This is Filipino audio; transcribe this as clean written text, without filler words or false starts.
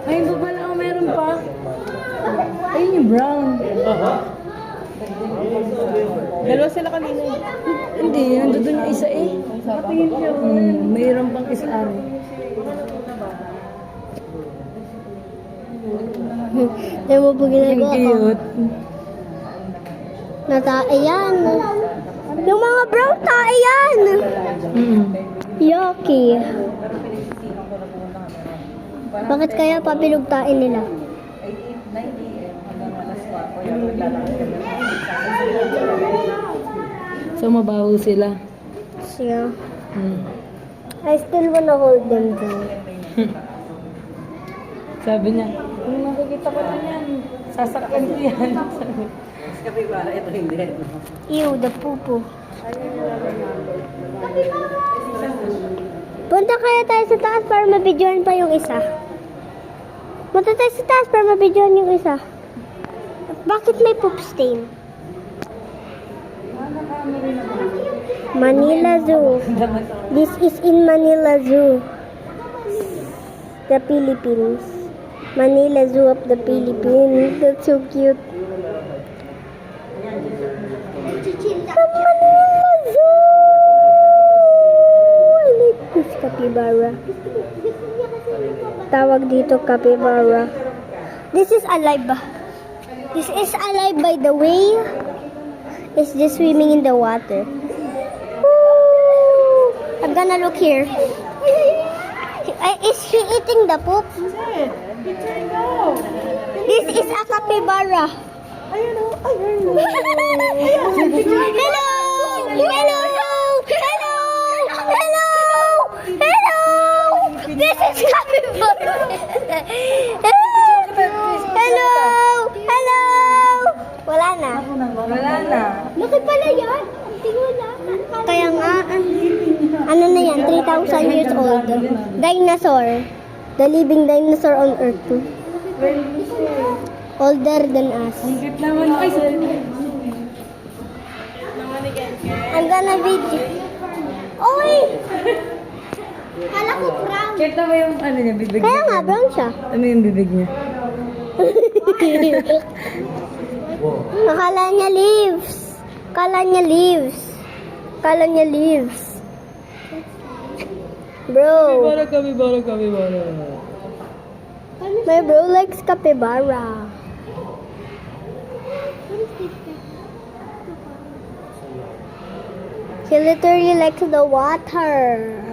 Ay, baba lang, meron pa. Ayun yung brown. Dalawa sila kanina. Hindi, nandun yung isa eh. Patingin siya. Mayroon pang isa rin. Hindi mo po Ang ginagawa ko. cute. Ayan. Yung mga brown tae yan. Yucky. Bakit kaya papilugtain nila? So, mabaho sila. Yeah. Hmm. I still wanna hold them though. Sabi niya, kung nakikita ko na yan, sasakyan ko yan. Ew, the poo-poo. Punta kaya tayo sa taas para mabidyoan pa yung isa. Punta tayo sa taas para mabidyoan yung isa. Bakit may poop stain? Manila Zoo. This is in Manila Zoo. The Philippines. Manila Zoo of the Philippines. That's so cute. The Manila Zoo! I like this capybara. Tawag dito capybara. This is alive. This is alive by the way. It's just swimming in the water. Woo! I'm gonna look here. Is she eating the poop? This is a capybara. Ayun o. Ayun o. Hello! Hello! Hello! Hello! Hello! This is capybara. Hello! Hello! Wala na. Wala na. Laki pala yan. Kaya nga, ano na yan, 3,000 years old. Dinosaur. The living dinosaur on Earth. Older than us. Cute naman. Ay, I'm gonna video. Oy! Kala ko brown. cute naman yung ano niya, bibig Kaya niya. nga, brown siya. Ano yung bibig niya? Akala niya leaves. Kala niya leaves. Kala niya leaves. Bro. Capybara. My bro likes capybara. He literally likes the water.